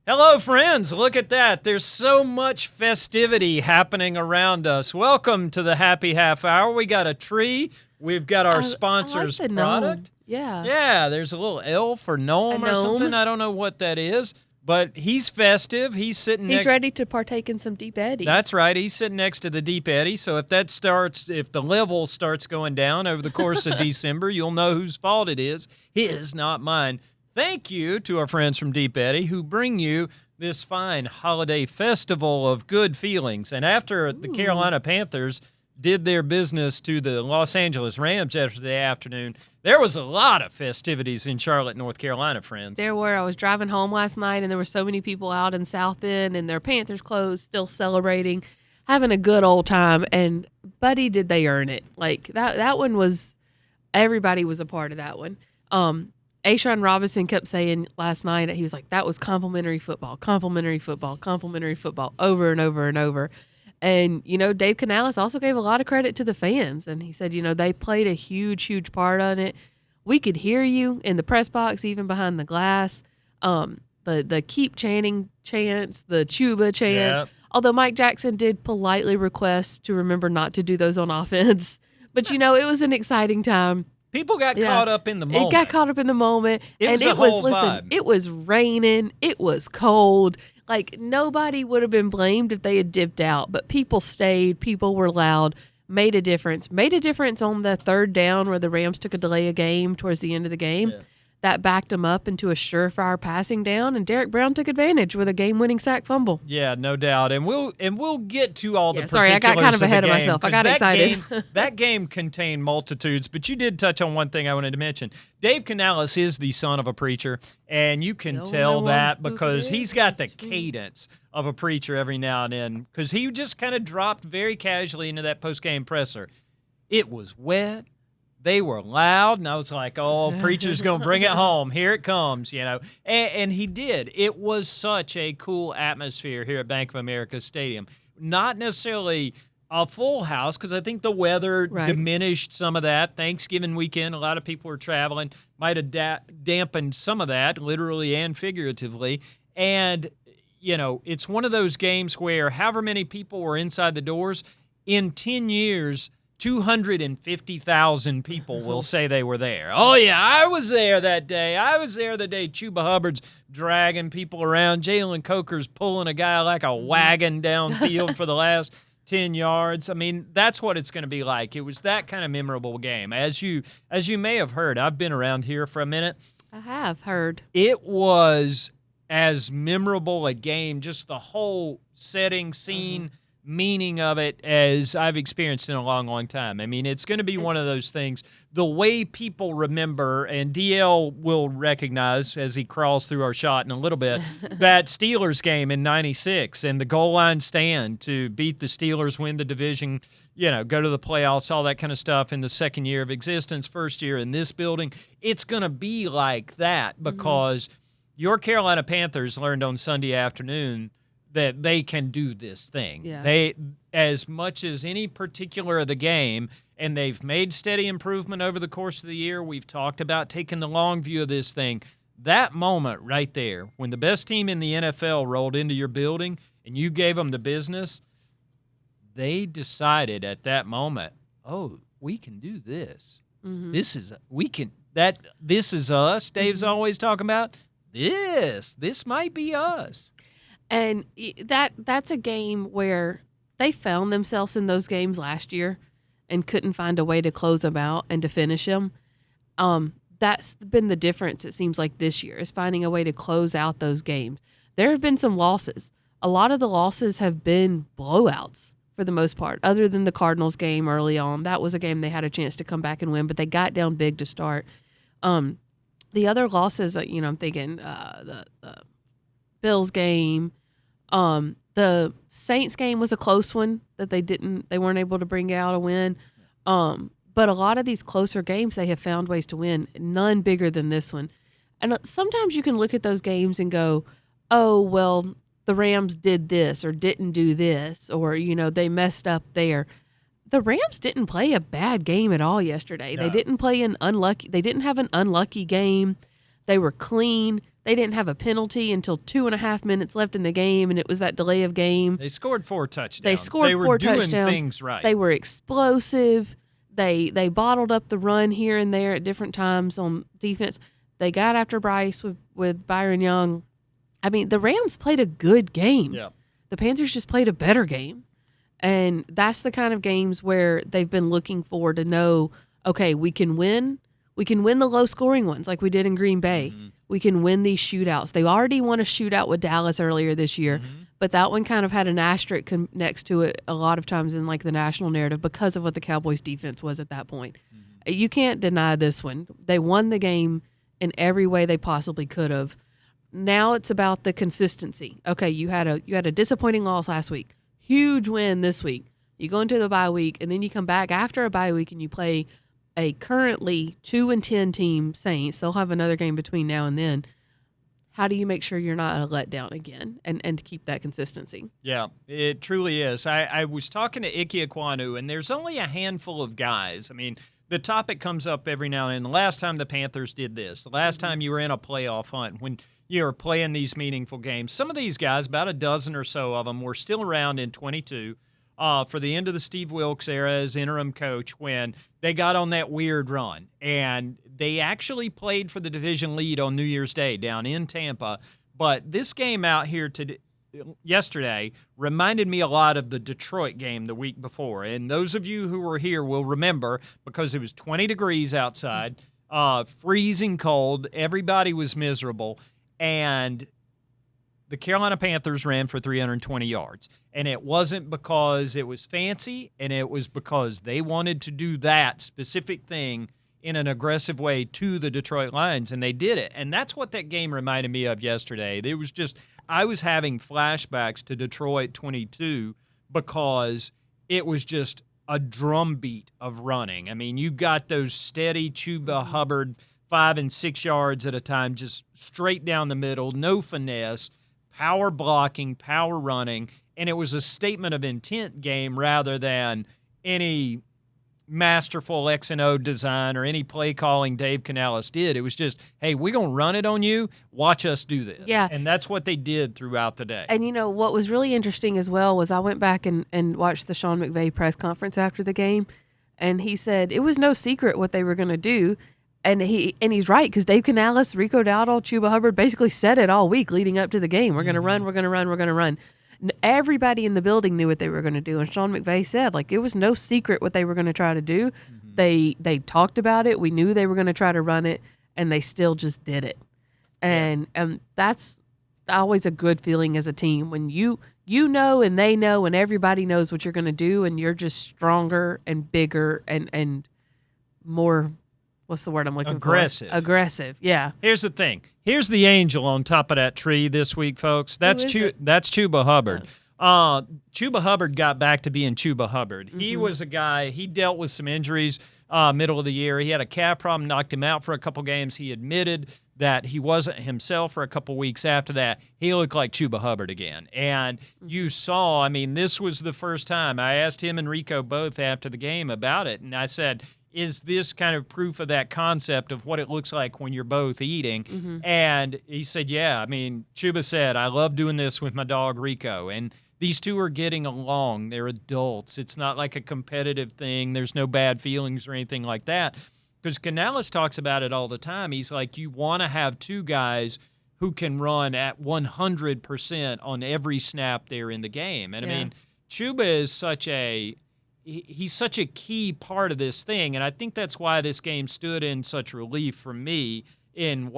Hello, friends. Look at that. There's so much festivity happening around us. Welcome to the Happy Half Hour. We got a tree. We've got our sponsor's I like the product. gnome. Yeah. Yeah, there's a little elf or gnome or something. I don't know what that is, but he's festive. He's ready to partake in some Deep Eddies. That's right. He's sitting next to the Deep Eddy. So if the level starts going down over the course of December, you'll know whose fault it is. His, not mine. Thank you to our friends from Deep Eddy who bring you this fine holiday festival of good feelings. And after the Carolina Panthers did their business to the Los Angeles Rams yesterday afternoon, there was a lot of festivities in Charlotte, North Carolina, friends. There were. I was driving home last night, and there were so many people out in South End in their Panthers clothes still celebrating, having a good old time. And, buddy, did they earn it. Like, that one was – everybody was a part of that one. Ashawn Robinson kept saying last night, he was like, that was complimentary football, over and over and over. And, Dave Canales also gave a lot of credit to the fans. And he said, they played a huge, huge part on it. We could hear you in the press box, even behind the glass. The keep chanting chants, the Chuba chants. Yep. Although Mike Jackson did politely request to remember not to do those on offense. But, it was an exciting time. People got caught up in the moment. It got caught up in the moment. It was raining. It was cold. Like, nobody would have been blamed if they had dipped out. But people stayed. People were loud. Made a difference. Made a difference on the third down where the Rams took a delay of game towards the end of the game. Yeah. That backed them up into a surefire passing down, and Derek Brown took advantage with a game-winning sack fumble. Yeah, no doubt. And we'll get to all the particulars. Sorry, I got kind of ahead of myself. I got excited. That game contained multitudes, but you did touch on one thing I wanted to mention. Dave Canales is the son of a preacher, and you can tell that because he's got the cadence of a preacher every now and then, because he just kind of dropped very casually into that post-game presser. It was wet. They were loud, and I was like, oh, preacher's going to bring it home. Here it comes, And he did. It was such a cool atmosphere here at Bank of America Stadium. Not necessarily a full house, because I think the weather diminished some of that. Thanksgiving weekend, a lot of people were traveling. Might have dampened some of that, literally and figuratively. And, it's one of those games where however many people were inside the doors, in 10 years – 250,000 people will say they were there. Oh, yeah, I was there that day. I was there the day Chuba Hubbard's dragging people around. Jalen Coker's pulling a guy like a wagon downfield for the last 10 yards. I mean, that's what it's going to be like. It was that kind of memorable game. As you may have heard, I've been around here for a minute. I have heard. It was as memorable a game, just the whole setting, scene, meaning of it, as I've experienced in a long, long time. I mean, it's going to be one of those things. The way people remember, and DL will recognize as he crawls through our shot in a little bit, that Steelers game in '96 and the goal line stand to beat the Steelers, win the division, go to the playoffs, all that kind of stuff in the second year of existence, first year in this building. It's going to be like that because your Carolina Panthers learned on Sunday afternoon that they can do this thing. Yeah. They, as much as any particular of the game, and they've made steady improvement over the course of the year. We've talked about taking the long view of this thing. That moment right there, when the best team in the NFL rolled into your building and you gave them the business, they decided at that moment, oh, we can do this. Mm-hmm. This is us. Dave's always talking about this might be us. And that's a game where they found themselves in those games last year and couldn't find a way to close them out and to finish them. That's been the difference, it seems like, this year, is finding a way to close out those games. There have been some losses. A lot of the losses have been blowouts for the most part, other than the Cardinals game early on. That was a game they had a chance to come back and win, but they got down big to start. The other losses, I'm thinking the Bills game. The Saints game was a close one that they weren't able to bring out a win. But a lot of these closer games, they have found ways to win, none bigger than this one. And sometimes you can look at those games and go, oh, well, the Rams did this or didn't do this, or, they messed up there. The Rams didn't play a bad game at all yesterday. No. They didn't have an unlucky game. They were clean. They didn't have a penalty until 2.5 minutes left in the game, and it was that delay of game. They scored 4 touchdowns. They scored were 4 doing touchdowns. Things right. They were explosive. They bottled up the run here and there at different times on defense. They got after Bryce with Byron Young. I mean, the Rams played a good game. Yeah. The Panthers just played a better game. And that's the kind of games where they've been looking for to know, okay, we can win. We can win the low-scoring ones like we did in Green Bay. Mm-hmm. We can win these shootouts. They already won a shootout with Dallas earlier this year, but that one kind of had an asterisk next to it a lot of times in like the national narrative because of what the Cowboys' defense was at that point. Mm-hmm. You can't deny this one. They won the game in every way they possibly could have. Now it's about the consistency. Okay, you had a disappointing loss last week. Huge win this week. You go into the bye week, and then you come back after a bye week and you play a currently 2-10 team Saints. They'll have another game between now and then. How do you make sure you're not a letdown again and to keep that consistency? Yeah, it truly is. I was talking to Ike Ekwonu, and there's only a handful of guys. I mean, the topic comes up every now and then. The last time the Panthers did this, the last time you were in a playoff hunt, when you're playing these meaningful games, some of these guys, about a dozen or so of them, were still around in 22 for the end of the Steve Wilkes era as interim coach when they got on that weird run. And they actually played for the division lead on New Year's Day down in Tampa. But this game out here yesterday reminded me a lot of the Detroit game the week before. And those of you who were here will remember, because it was 20 degrees outside, freezing cold, everybody was miserable. And the Carolina Panthers ran for 320 yards. And it wasn't because it was fancy, and it was because they wanted to do that specific thing in an aggressive way to the Detroit Lions, and they did it. And that's what that game reminded me of yesterday. It was just, I was having flashbacks to Detroit 22 because it was just a drumbeat of running. I mean, you got those steady Chuba Hubbard 5 and 6 yards at a time, just straight down the middle, no finesse, power blocking, power running, and it was a statement of intent game rather than any masterful X and O design or any play calling Dave Canales did. It was just, hey, we're going to run it on you. Watch us do this. Yeah. And that's what they did throughout the day. And, you know, what was really interesting as well was I went back and watched the Sean McVay press conference after the game, and he said it was no secret what they were going to do. And he's right, because Dave Canales, Rico Dowdle, Chuba Hubbard basically said it all week leading up to the game. We're going to run, we're going to run, we're going to run. Everybody in the building knew what they were going to do. And Sean McVay said, like, it was no secret what they were going to try to do. Mm-hmm. They talked about it. We knew they were going to try to run it, and they still just did it. And that's always a good feeling as a team when you know and they know and everybody knows what you're going to do, and you're just stronger and bigger and more – what's the word I'm looking for? Aggressive, yeah. Here's the thing. Here's the angel on top of that tree this week, folks. That's Chuba Hubbard. Chuba Hubbard got back to being Chuba Hubbard. Mm-hmm. He was a guy, he dealt with some injuries middle of the year. He had a calf problem, knocked him out for a couple games. He admitted that he wasn't himself for a couple weeks after that. He looked like Chuba Hubbard again. And you saw, I mean, this was the first time. I asked him and Rico both after the game about it, and I said, is this kind of proof of that concept of what it looks like when you're both eating? Mm-hmm. And he said, yeah. I mean, Chuba said, I love doing this with my dog Rico. And these two are getting along. They're adults. It's not like a competitive thing. There's no bad feelings or anything like that. Because Canales talks about it all the time. He's like, you want to have two guys who can run at 100% on every snap there in the game. And, I mean, Chuba is he's such a key part of this thing, and I think that's why this game stood in such relief for me in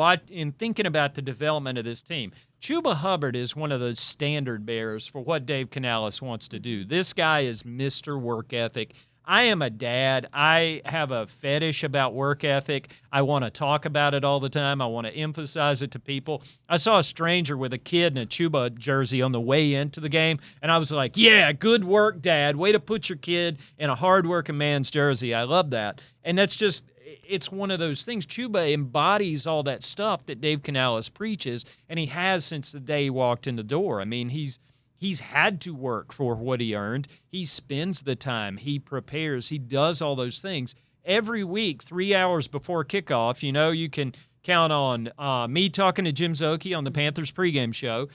thinking about the development of this team. Chuba Hubbard is one of those standard bearers for what Dave Canales wants to do. This guy is Mr. Work Ethic. I am a dad. I have a fetish about work ethic. I want to talk about it all the time. I want to emphasize it to people. I saw a stranger with a kid in a Chuba jersey on the way into the game, and I was like, yeah, good work, Dad. Way to put your kid in a hard-working man's jersey. I love that. And that's just – it's one of those things. Chuba embodies all that stuff that Dave Canales preaches, and he has since the day he walked in the door. I mean, He's had to work for what he earned. He spends the time. He prepares. He does all those things. Every week, 3 hours before kickoff, you know, you can count on me talking to Jim Szoke on the Panthers pregame show,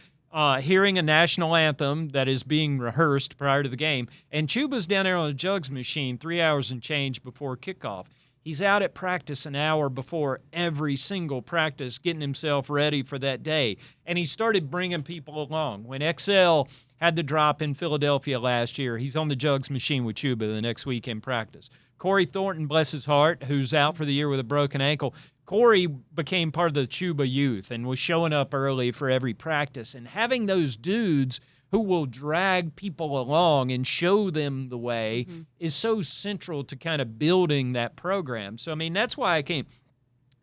hearing a national anthem that is being rehearsed prior to the game, and Chuba's down there on the jugs machine 3 hours and change before kickoff. He's out at practice an hour before every single practice, getting himself ready for that day. And he started bringing people along. When XL had the drop in Philadelphia last year, he's on the jugs machine with Chuba the next week in practice. Corey Thornton, bless his heart, who's out for the year with a broken ankle. Corey became part of the Chuba youth and was showing up early for every practice. And having those dudes who will drag people along and show them the way is so central to kind of building that program. So, I mean, that's why I came.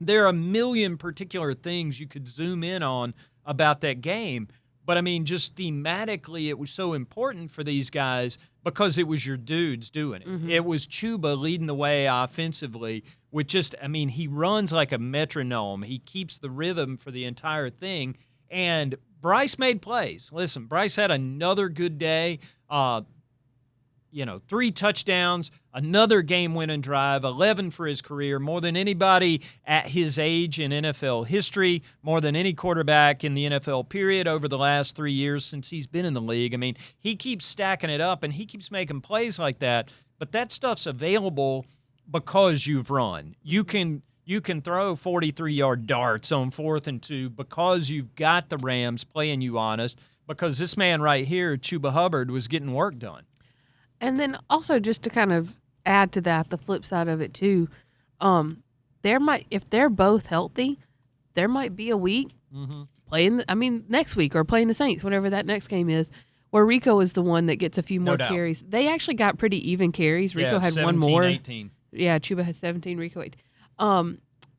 There are a million particular things you could zoom in on about that game. But, I mean, just thematically, it was so important for these guys because it was your dudes doing it. It was Chuba leading the way offensively with just, I mean, he runs like a metronome. He keeps the rhythm for the entire thing. And Bryce made plays. Listen, Bryce had another good day. 3 touchdowns, another game-winning drive, 11 for his career, more than anybody at his age in NFL history, more than any quarterback in the NFL period over the last 3 years since he's been in the league. I mean, he keeps stacking it up, and he keeps making plays like that, but that stuff's available because you've run. You can throw 43-yard darts on 4th and 2 because you've got the Rams playing you honest, because this man right here, Chuba Hubbard, was getting work done. And then also just to kind of add to that, the flip side of it too, if they're both healthy, there might be a week next week or playing the Saints, whatever that next game is, where Rico is the one that gets a few more carries. They actually got pretty even carries. Rico had 17, one more. 18. Yeah, Chuba had 17, Rico 8.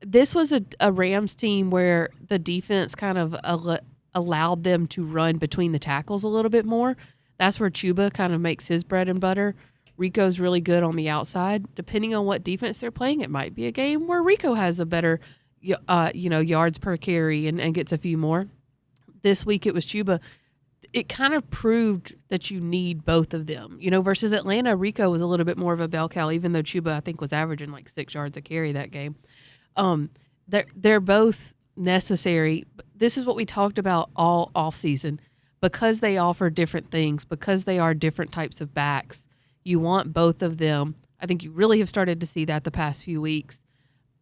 This was a Rams team where the defense kind of allowed them to run between the tackles a little bit more. That's where Chuba kind of makes his bread and butter. Rico's really good on the outside. Depending on what defense they're playing, it might be a game where Rico has a better, yards per carry and gets a few more. This week it was Chuba. It kind of proved that you need both of them. Versus Atlanta, Rico was a little bit more of a bell cow, even though Chuba, I think, was averaging like 6 yards a carry that game. They're both necessary. This is what we talked about all offseason. Because they offer different things, because they are different types of backs, you want both of them. I think you really have started to see that the past few weeks.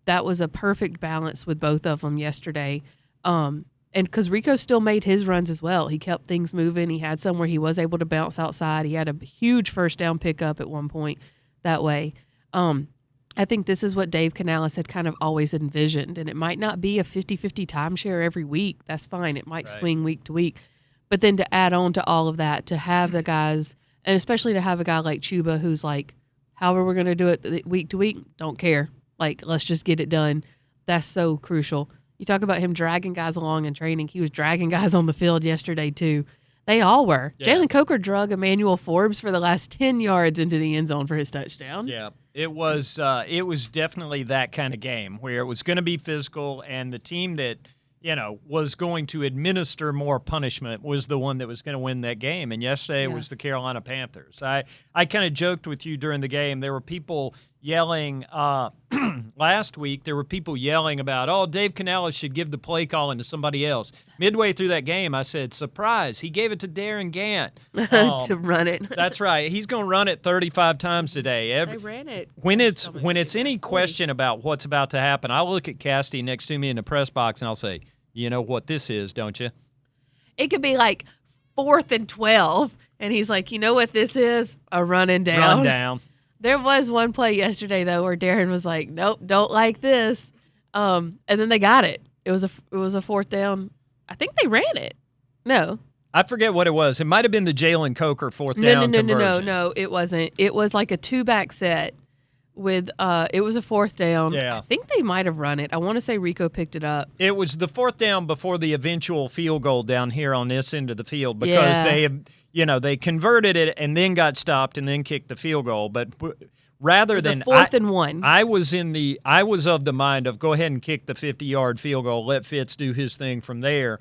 That was a perfect balance with both of them yesterday. And because Rico still made his runs as well. He kept things moving. He had some where he was able to bounce outside. He had a huge first down pickup at one point that way. I think this is what Dave Canales had kind of always envisioned. And it might not be a 50-50 timeshare every week. That's fine. It might swing week to week. But then to add on to all of that, to have the guys, and especially to have a guy like Chuba who's like, however we're going to do it week to week, don't care. Like, let's just get it done. That's so crucial. You talk about him dragging guys along in training. He was dragging guys on the field yesterday, too. They all were. Yeah. Jalen Coker drug Emmanuel Forbes for the last 10 yards into the end zone for his touchdown. Yeah, it was definitely that kind of game where it was going to be physical, and the team that – was going to administer more punishment was the one that was going to win that game. And yesterday it was the Carolina Panthers. I kind of joked with you during the game. There were people yelling last week. There were people yelling about, Dave Canales should give the play calling to somebody else. Midway through that game, I said, surprise, he gave it to Darin Gant. To run it. That's right. He's going to run it 35 times today. They ran it. When it's any question about what's about to happen, I'll look at Kassidy next to me in the press box and I'll say, you know what this is, don't you? It could be like 4th and 12, and he's like, you know what this is? A running down. Run down. There was one play yesterday, though, where Darin was like, nope, don't like this. And then they got it. It was a 4th down. I think they ran it. No. I forget what it was. It might have been the Jalen Coker 4th down conversion. No, it wasn't. It was like a 2-back set. With it was a 4th down. Yeah. I think they might have run it. I want to say Rico picked it up. It was the 4th down before the eventual field goal down here on this end of the field because they converted it and then got stopped and then kicked the field goal. But rather than 4th and 1, I was of the mind of go ahead and kick the 50-yard field goal. Let Fitz do his thing from there.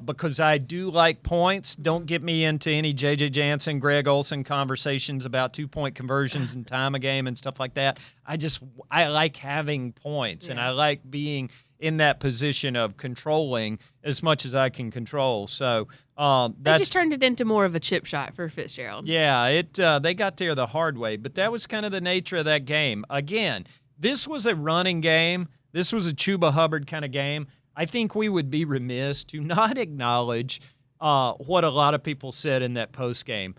Because I do like points. Don't get me into any J.J. Jansen, Greg Olsen conversations about 2-point conversions and time of game and stuff like that. I like having points, and I like being in that position of controlling as much as I can control. So they just turned it into more of a chip shot for Fitzgerald. Yeah, they got there the hard way, but that was kind of the nature of that game. Again, this was a running game. This was a Chuba Hubbard kind of game. I think we would be remiss to not acknowledge what a lot of people said in that post game.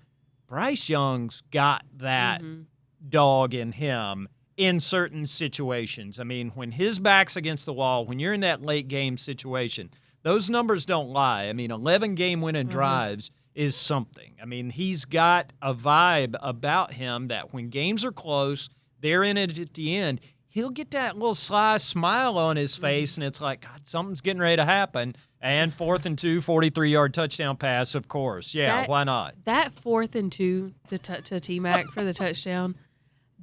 Bryce Young's got that dog in him in certain situations. I mean, when his back's against the wall, when you're in that late game situation, those numbers don't lie. I mean, 11 game-winning drives is something. I mean, he's got a vibe about him that when games are close, they're in it at the end, he'll get that little sly smile on his face, and it's like, God, something's getting ready to happen. And 4th and 2, 43-yard touchdown pass, of course. Yeah, why not? That 4th and 2 to T-Mac for the touchdown,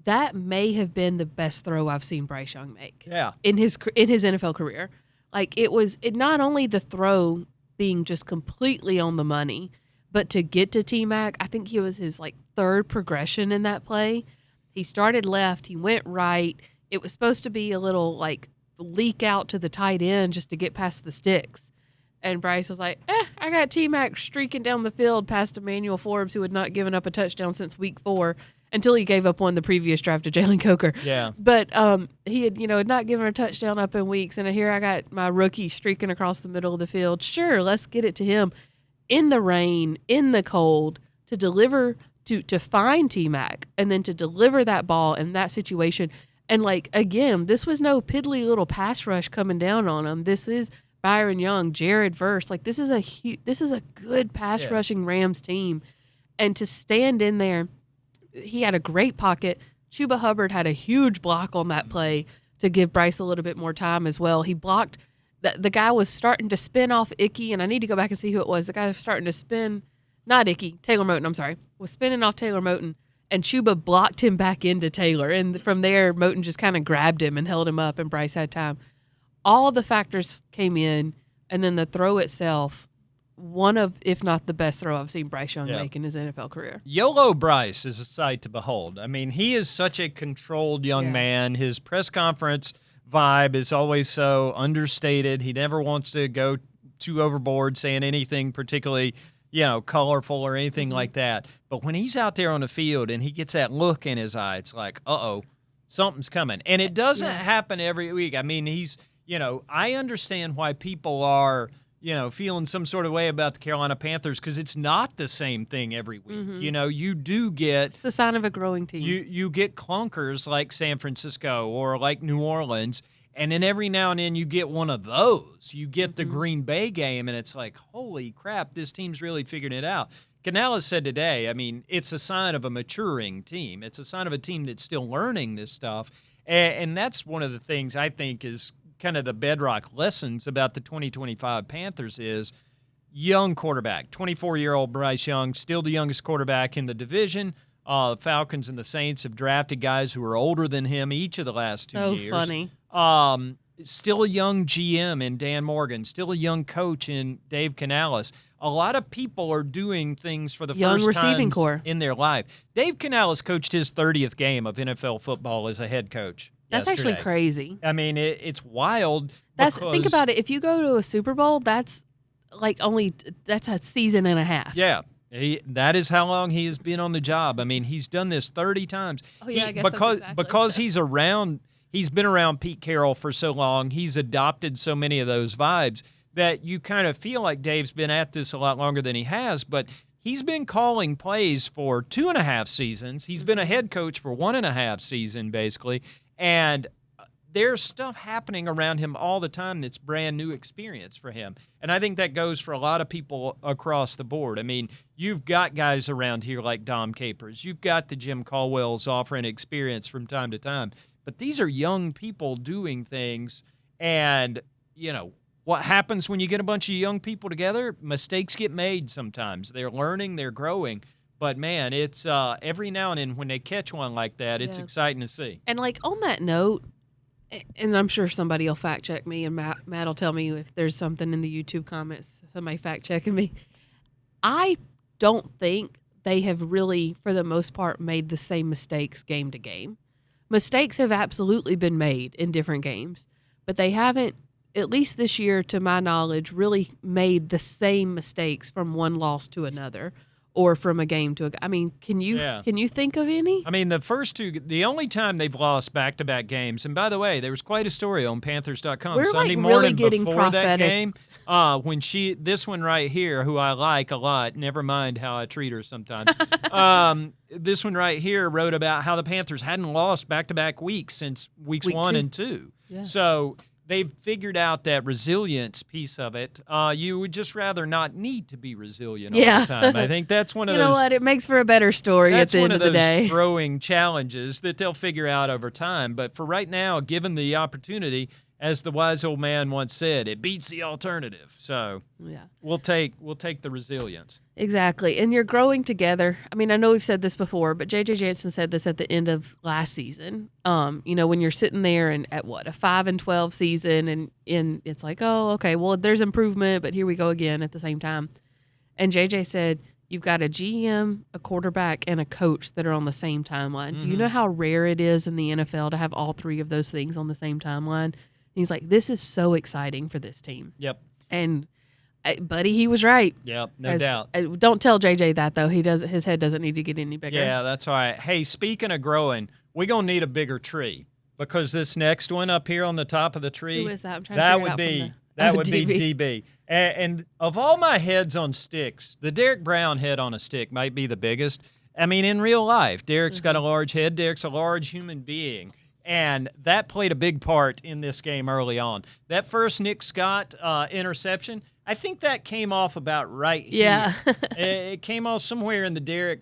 that may have been the best throw I've seen Bryce Young make. Yeah. In his NFL career. Like, it not only the throw being just completely on the money, but to get to T-Mac, I think he was his, third progression in that play. He started left. He went right. It was supposed to be a little, leak out to the tight end just to get past the sticks. And Bryce was like, I got T-Mac streaking down the field past Emmanuel Forbes, who had not given up a touchdown since week 4 until he gave up one the previous drive to Jalen Coker. Yeah. But he had, had not given a touchdown up in weeks. And here I got my rookie streaking across the middle of the field. Sure, let's get it to him in the rain, in the cold, to deliver, to find T-Mac, and then to deliver that ball in that situation. And, again, this was no piddly little pass rush coming down on him. This is Byron Young, Jared Verse. This is a good pass rushing Rams team. And to stand in there, he had a great pocket. Chuba Hubbard had a huge block on that play to give Bryce a little bit more time as well. He blocked. The guy was starting to spin off Icky, and I need to go back and see who it was. The guy was starting to spin, not Icky, Taylor Moton, I'm sorry, was spinning off Taylor Moton, and Chuba blocked him back into Taylor. And from there, Moton just kind of grabbed him and held him up, and Bryce had time. All the factors came in, and then the throw itself, one of, if not the best throw I've seen Bryce Young make in his NFL career. YOLO Bryce is a sight to behold. I mean, he is such a controlled young man. His press conference vibe is always so understated. He never wants to go too overboard saying anything particularly, colorful or anything like that. But when he's out there on the field and he gets that look in his eye, it's like, uh-oh, something's coming. And it doesn't happen every week. I mean, he's, I understand why people are, feeling some sort of way about the Carolina Panthers because it's not the same thing every week. You do get... It's the sign of a growing team. You get clunkers like San Francisco or like New Orleans, and then every now and then you get one of those. You get the Green Bay game, and it's like, holy crap, this team's really figuring it out. Canales said today, I mean, it's a sign of a maturing team. It's a sign of a team that's still learning this stuff, and that's one of the things I think is kind of the bedrock lessons about the 2025 Panthers is young quarterback. 24-year-old Bryce Young, still the youngest quarterback in the division. The Falcons and the Saints have drafted guys who are older than him each of the last 2 years. So funny. Still a young GM in Dan Morgan. Still a young coach in Dave Canales. A lot of people are doing things for the first time in their life. Dave Canales coached his 30th game of NFL football as a head coach. That's actually crazy. I mean, it's wild. Think about it. If you go to a Super Bowl, that's that's a season and a half. Yeah. That is how long he has been on the job. I mean, he's done this 30 times. Oh, yeah, I guess because he's been around Pete Carroll for so long, he's adopted so many of those vibes that you kind of feel like Dave's been at this a lot longer than he has, but he's been calling plays for 2.5 seasons. He's been a head coach for 1.5 seasons, basically, and there's stuff happening around him all the time that's brand new experience for him. And I think that goes for a lot of people across the board. I mean, you've got guys around here like Dom Capers. You've got the Jim Caldwells offering experience from time to time. But these are young people doing things. And, what happens when you get a bunch of young people together? Mistakes get made sometimes. They're learning, they're growing. But, man, it's every now and then when they catch one like that, it's exciting to see. And, on that note, and I'm sure somebody will fact check me, and Matt will tell me if there's something in the YouTube comments, somebody fact checking me. I don't think they have really, for the most part, made the same mistakes game to game. Mistakes have absolutely been made in different games, but they haven't at least this year, to my knowledge, really made the same mistakes from one loss to another or from a game to a. I mean, can you think of any? I mean, the only time they've lost back-to-back games, and by the way, there was quite a story on Panthers.com We're Sunday really morning getting before prophetic. that game. When this one right here, who I like a lot, never mind how I treat her sometimes. This one right here wrote about how the Panthers hadn't lost back-to-back weeks since weeks Week 1 2. and 2. Yeah. So they've figured out that resilience piece of it. You would just rather not need to be resilient all the time. I think that's one of those. You know what? It makes for a better story at the end of the day. That's one of those growing challenges that they'll figure out over time. But for right now, given the opportunity, as the wise old man once said, it beats the alternative. So yeah, we'll take the resilience. Exactly. And you're growing together. I mean, I know we've said this before, but J.J. Jansen said this at the end of last season. When you're sitting there and at a 5-12 season and it's like, oh, okay, well, there's improvement, but here we go again at the same time. And J.J. said, you've got a GM, a quarterback, and a coach that are on the same timeline. Mm-hmm. Do you know how rare it is in the NFL to have all three of those things on the same timeline? And he's like, this is so exciting for this team. Yep. And buddy, he was right. Yep, no doubt. Don't tell JJ that though. His head doesn't need to get any bigger. Yeah, that's all right. Hey, speaking of growing, we're gonna need a bigger tree because this next one up here on the top of the tree. Who is that? I'm trying to figure it out. That would be DB. And of all my heads on sticks, the Derek Brown head on a stick might be the biggest. I mean, in real life, Derek's got a large head. Derek's a large human being. And that played a big part in this game early on. That first Nick Scott interception, I think that came off about right here. Yeah. It came off somewhere in the Derek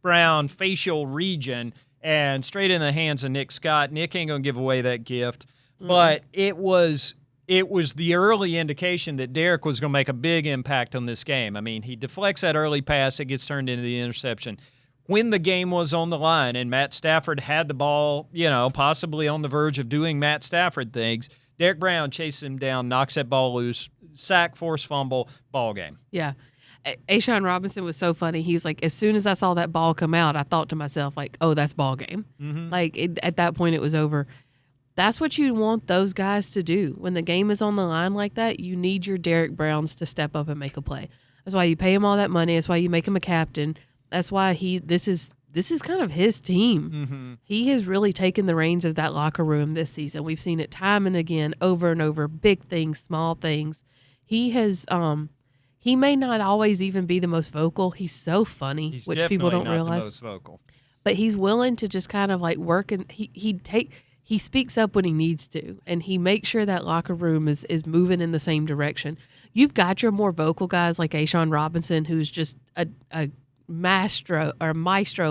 Brown facial region and straight in the hands of Nick Scott. Nick ain't going to give away that gift. Mm-hmm. But it was the early indication that Derek was going to make a big impact on this game. I mean, he deflects that early pass. It gets turned into the interception. When the game was on the line and Matt Stafford had the ball, possibly on the verge of doing Matt Stafford things, Derek Brown chases him down, knocks that ball loose, sack, forced fumble, ball game. Yeah. A'Shawn Robinson was so funny. He's like, as soon as I saw that ball come out, I thought to myself, like, oh, that's ball game. Mm-hmm. Like, at that point, it was over. That's what you want those guys to do. When the game is on the line like that, you need your Derek Browns to step up and make a play. That's why you pay him all that money. That's why you make him a captain. That's why this is kind of his team. Mm-hmm. He has really taken the reins of that locker room this season. We've seen it time and again, over and over, big things, small things. He has he may not always even be the most vocal. He's so funny, which people don't realize. The most vocal. But he's willing to just kind of like work, and he speaks up when he needs to, and he makes sure that locker room is moving in the same direction. You've got your more vocal guys like A'Shawn Robinson, who's just a maestro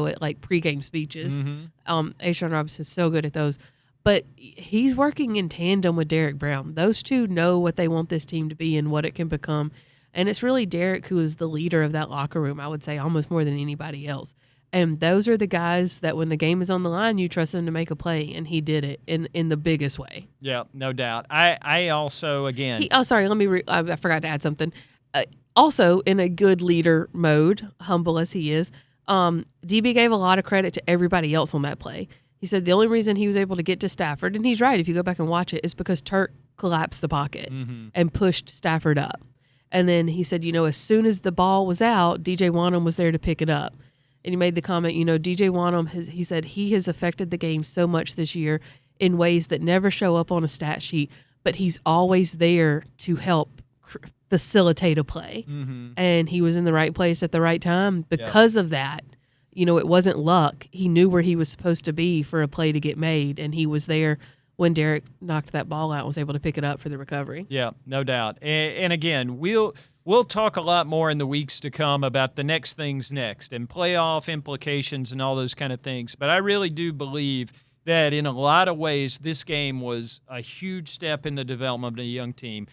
at like pregame speeches. Mm-hmm. A'Shawn Robinson's so good at those, but he's working in tandem with Derek Brown. Those two know what they want this team to be and what it can become, and it's really Derek who is the leader of that locker room. I would say almost more than anybody else. And those are the guys that when the game is on the line, you trust them to make a play, and he did it in the biggest way. Yeah, no doubt. I also again. I forgot to add something. Also, in a good leader mode, humble as he is, DB gave a lot of credit to everybody else on that play. He said the only reason he was able to get to Stafford, and he's right if you go back and watch it, is because Turk collapsed the pocket and pushed Stafford up. And then he said, as soon as the ball was out, DJ Wanham was there to pick it up. And he made the comment, DJ Wanham, he said he has affected the game so much this year in ways that never show up on a stat sheet, but he's always there to help facilitate a play. Mm-hmm. And he was in the right place at the right time because of that. It wasn't luck. He knew where he was supposed to be for a play to get made, and he was there when Derek knocked that ball out and was able to pick it up for the recovery. Yeah, no doubt. And again, we'll talk a lot more in the weeks to come about the next things next and playoff implications and all those kind of things. But I really do believe that in a lot of ways this game was a huge step in the development of a young team.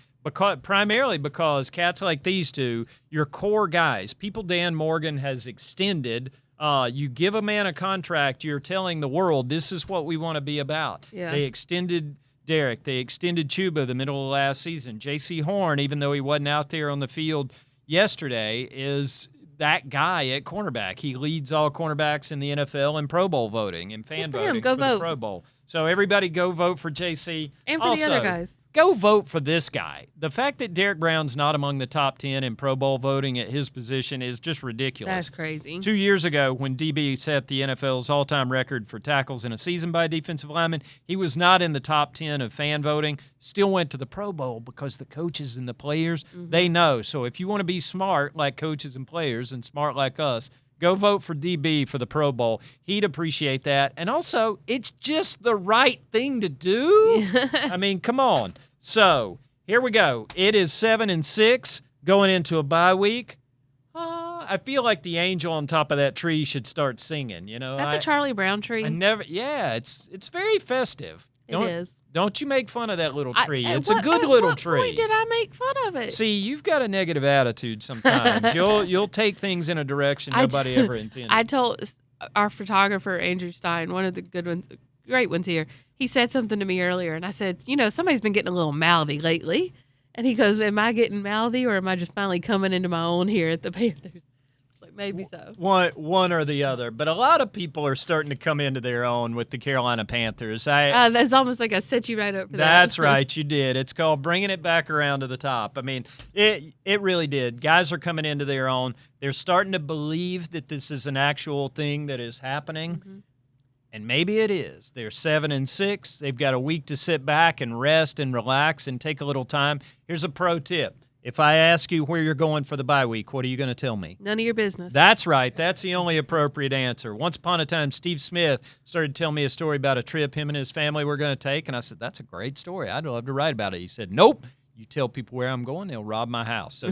Primarily because cats like these two, your core guys, people Dan Morgan has extended. You give a man a contract, you're telling the world this is what we want to be about. Yeah. They extended Derek. They extended Chuba the middle of last season. J.C. Horn, even though he wasn't out there on the field yesterday, is that guy at cornerback. He leads all cornerbacks in the NFL in Pro Bowl voting and fan voting Go for vote. the Pro Bowl. So everybody go vote for JC. And for also, the other guys. Go vote for this guy. The fact that Derek Brown's not among the top 10 in Pro Bowl voting at his position is just ridiculous. That's crazy. 2 years ago, when DB set the NFL's all-time record for tackles in a season by a defensive lineman, he was not in the top 10 of fan voting, still went to the Pro Bowl because the coaches and the players, they know. So if you want to be smart like coaches and players and smart like us, go vote for DB for the Pro Bowl. He'd appreciate that. And also, it's just the right thing to do. I mean, come on. So, here we go. It is 7-6 going into a bye week. I feel like the angel on top of that tree should start singing, you know. Is that the Charlie Brown tree? It's very festive. It is. Don't you make fun of that little tree. It's a good little tree. At what point did I make fun of it? See, you've got a negative attitude sometimes. You'll take things in a direction nobody ever intended. I told our photographer, Andrew Stein, one of the good ones, great ones here, he said something to me earlier, and I said, somebody's been getting a little mouthy lately. And he goes, am I getting mouthy, or am I just finally coming into my own here at the Panthers? Like, maybe so. One or the other. But a lot of people are starting to come into their own with the Carolina Panthers. That's almost like I set you right up for that. That's right, you did. It's called bringing it back around to the top. I mean, it really did. Guys are coming into their own. They're starting to believe that this is an actual thing that is happening. Mm-hmm. And maybe it is. They're 7-6. They've got a week to sit back and rest and relax and take a little time. Here's a pro tip. If I ask you where you're going for the bye week, what are you going to tell me? None of your business. That's right. That's the only appropriate answer. Once upon a time, Steve Smith started telling me a story about a trip him and his family were going to take, and I said, that's a great story. I'd love to write about it. He said, nope. You tell people where I'm going, they'll rob my house. So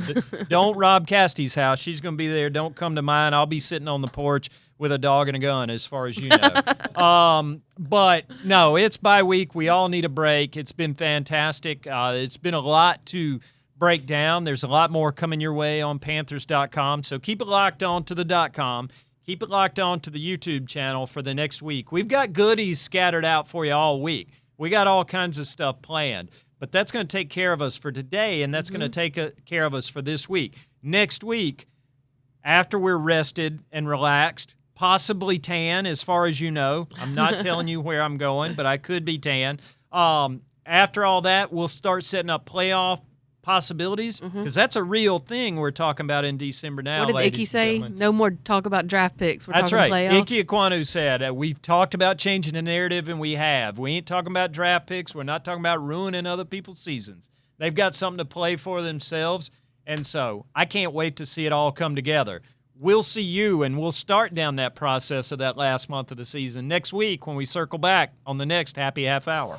don't rob Cassidy's house. She's going to be there. Don't come to mine. I'll be sitting on the porch with a dog and a gun, as far as you know. But, no, it's bye week. We all need a break. It's been fantastic. It's been a lot to break down. There's a lot more coming your way on Panthers.com. So keep it locked on to the .com. Keep it locked on to the YouTube channel for the next week. We've got goodies scattered out for you all week. We got all kinds of stuff planned. But that's going to take care of us for today, and that's going to take care of us for this week. Next week, after we're rested and relaxed, possibly tan, as far as you know. I'm not telling you where I'm going, but I could be tan. After all that, we'll start setting up playoff possibilities, because that's a real thing we're talking about in December now. What did Icky say? No more talk about draft picks. We're that's talking right. playoffs. Icky Ekwonu said, we've talked about changing the narrative, and we have. We ain't talking about draft picks. We're not talking about ruining other people's seasons. They've got something to play for themselves, and so I can't wait to see it all come together. We'll see you, and we'll start down that process of that last month of the season next week when we circle back on the next Happy Half Hour.